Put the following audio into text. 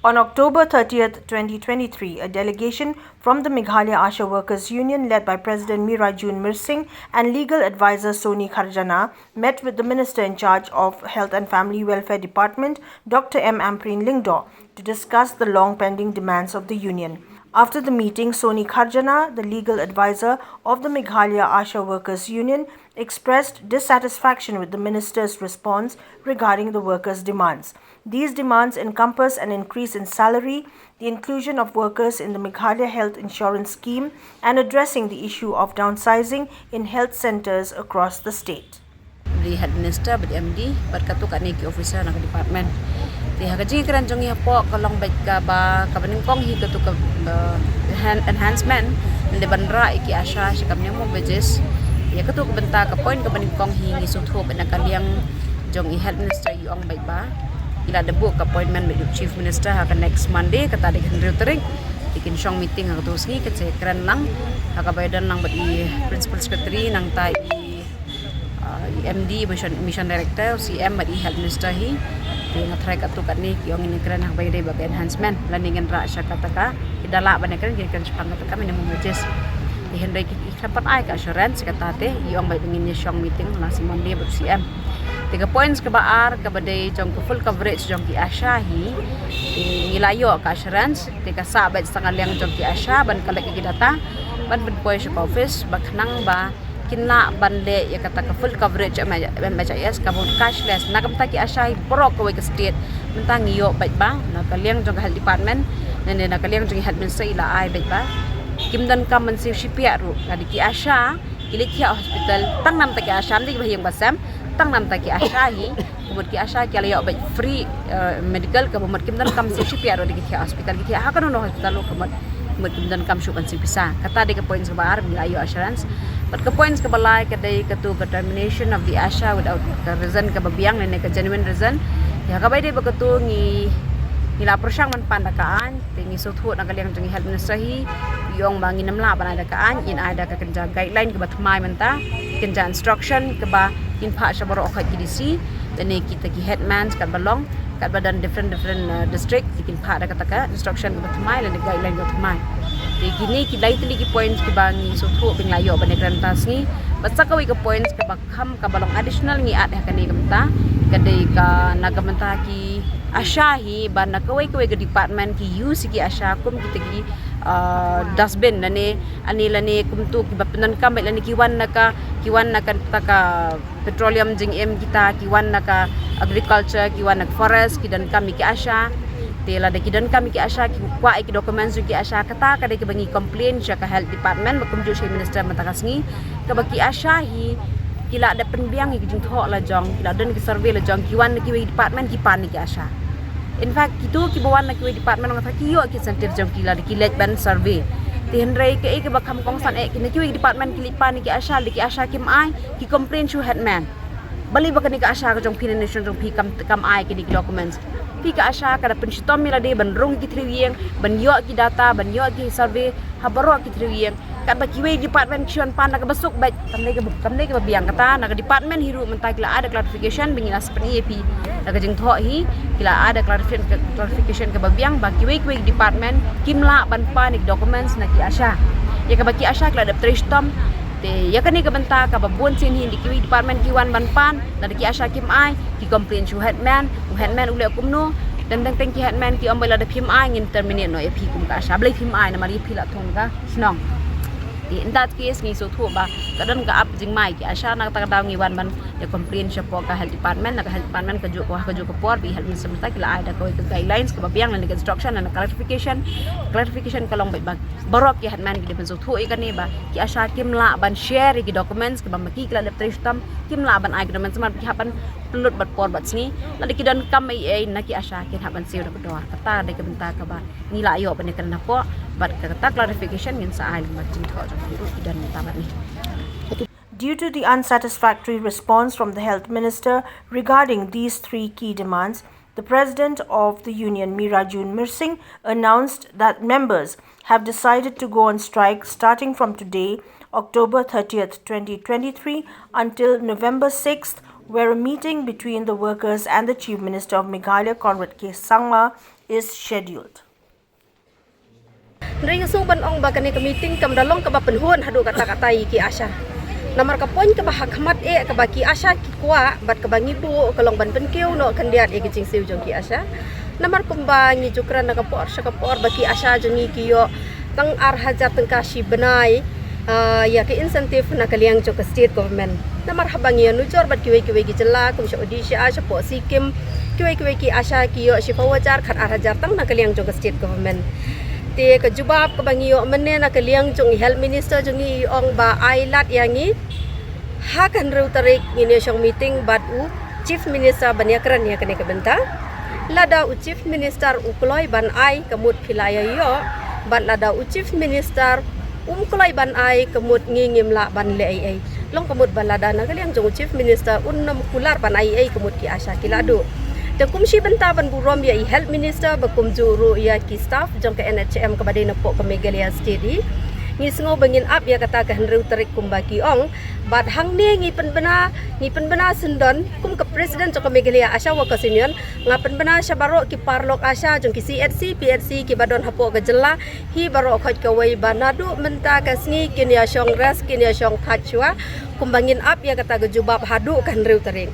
On October 30th, 2023, a delegation from the Meghalaya Asha Workers Union led by President Mirajune Myrsing and legal advisor Sony Kharjana met with the Minister in charge of Health and Family Welfare Department, Dr. Ampareen Lyngdoh, to discuss the long-pending demands of the union. After the meeting, Sony Kharjana, the legal advisor of the Meghalaya Asha Workers Union, expressed dissatisfaction with the minister's response regarding the workers' demands. These demands encompass an increase in salary, the inclusion of workers in the Meghalaya Health Insurance Scheme, and addressing the issue of downsizing in health centers across the state. The head minister, but MD, but katukan ni officer ng department. Di hagaji keran jongi hapo kalong baik ka ba kabaning kong hi katuka enhancement de bandra iki asha sikamnya mo bejes ya katu benta ka point kabaning kong hi ngi suthu ben kaliang jongi head minister yong baik ba ila debu ka appointment with chief minister ha next Monday kata de reuterik dikin shong meeting ha terus ngi kece keran lang ha kabaydan lang badi principal secretary nang tai MD mission director CM badi health minister hi yang try katukan ni yang ini keren hak bagi bagi enhancement landingan ra sya kataka idala bane keren kira sepang kataka minimum wages di hendai sampai ai ka assurance kata te yang baik dengan shong meeting langsung Monday ber CM 3 points ke baar ke badai jong full coverage jong ki asha hi ngilayo ka assurance te ka sa baik setengah liang jong ki asha ban kalak ki data ban ben poin office baknang ba kinla bande ya kata full coverage MHIS kabut cashless nakamta ki asai pro ko ke state mentang yo baik ba na kaliang jong health department nene na kaliang jong health minister ila ai baik ba kimdan kam mensi shipia ru kadi ki asha kilikya hospital tang nam ta ki asam di bahiyang basam tang nam ta ki asha hi kabut ki asha ki yo baik free medical kabut kimdan kam mensi shipia ru di ki hospital ki ha kan no hospital lo kabut kimdan kam shukan si pisa kata de ke points ke bar bila ayo assurance but ke points ke balai ke dai ke tu ke termination of the asha without ke reason ke babiang ne ke genuine reason ya ka bai dai beketu ngi la persang man pandakaan tingi suthu na kaliang jengi health minister hi yong bangi namla ban ada kaan in ada ke kenja guideline ke batmai menta kenja instruction ke ba in pha shabaro khat kidisi dan kita ki headman kat balong kat badan different district dikin pha ada kata instruction ke batmai dan guideline ke batmai di gini ki lai tili ki points ke bangi suthu bing layo ban grantas ni basta ka wi ke points ke bakham ka balong additional ni at hakani kamta kadai ka nagamenta ki asha hi ban nakawai kawai ke department ki use ki asha kum kita ki dustbin nane anila ni kumtu ki bapenan kam lani kiwan naka taka petroleum jing em kita kiwan naka agriculture kiwan nak forest kidan kami ki asha tela de kidan kami ki asha ki kwa ki documents ki asha kata kada ki bangi complain sya ka health department bakum ju chief minister matakasngi ka baki asha hi kila ada penbiang ki jing thok la jong kila den ki survey la jong kiwan ki department ki pan ki asha in fact kitu ki bawan nak department ngata ki yo ki sentir jong kila ki let ban survey ti hendrai ke ke bakam kong san ki department ki lipan ki asha kim ai ki complain to headman bali bakani ka asha ka jong pination jong pi kam ai ki documents pi ka asha ka da penshitom mila de ban rong ki triwieng ban yo ki data ban yo ki survey habaro ki triwieng kat baki we department chuan pan ka basuk baik kamne ke babiang kata na department hiru mentai kila ada clarification bingila seperti AP na jing tho hi kila ada clarification ke babiang baki we department kimla ban pan documents na ki asha ya ka baki asha kila ada trishtom te ya kani ka benta ka babon sin hi di ki department ki wan ban pan na ki asha kim ai ki complain chu headman ule kumno dan teng ki headman ki ombela da phim ai ngin terminate no AP kum ka asha blai phim ai na mari phila thong ka snong in that case ngi so thu ba kadan ka up jing mai ki asha na ta daw ngi wan ban ya complain siya po ka health department ka ju ko por bi health minister ta kila ada ko guidelines ka babiang na instruction na clarification ka long ba barok ki headman ki ben so thu i kani ba ki asha kimla ban share ki documents ka ba maki kila leptristam kimla ban ai documents man ki haban pelut bat por bat sni la ki dan kam ai na ki asha ki haban siu da dor kata de ka benta ka ba ni la yo ban kan na po but kata clarification ngin sa ai macam tho dan tamat ni. Due to the unsatisfactory response from the health minister regarding these 3 key demands, the president of the union, Mirajune Myrsing, announced that members have decided to go on strike starting from today, October 30th, 2023, until November 6th, where a meeting between the workers and the Chief Minister of Meghalaya, Conrad K. Sangma, is scheduled. Ring suban ong bagani ke meeting kam dalong ka penhuan hadu kata-kata ki Asha. Namar ka poin ka bahakmat ka baki Asha ki kwa bat ka bangi bu kalong ban penkiu no kandiat e kicing siu jong ki Asha. Namar kumbangi jukran na kapor sa kapor baki Asha jongi ki yo tang ar hajar tang kashi benai ya ke insentif na kaliang jo ka state government. Namar habangi anu jor bat kiwe ki jela kum sha odisha Asha po sikim kiwe ki Asha ki yo sipa wajar khat ar hajar tang na kaliang jo ka state government. Te ke jubab ke bangi yo menne na kaliang jong health minister jongi ong ba ailat yangi hakan reu tarik ngine syong meeting bat u chief minister banyakran ya kene ke benta lada u chief minister u kloi ban ai kemut pilaya yo bat lada u chief minister kloi ban ai kemut ngingim la ban le ai long kemut ban lada na kaliang jong chief minister nam kular ban ai kemut ki Asha ki ladu dan kumsi benta ban burom ya health minister bakum juru ya ki staff jong ke NHM ke badai napok ke Meghalaya State ngi sengo bangin up ya kata ke henreu tarik kumbaki ong bat hang ne ngi penbena sendon kum ke president jong ke Meghalaya Asha Workers Union ngapen bena syabaro ki parlok Asha jong ki CHC PHC ki badon hapok ke jela hi baro khoj ke wei banadu menta ke sngi kin ya syong res kin ya syong khachwa kumbangin up ya kata ke jubab hadu ke henreu tarik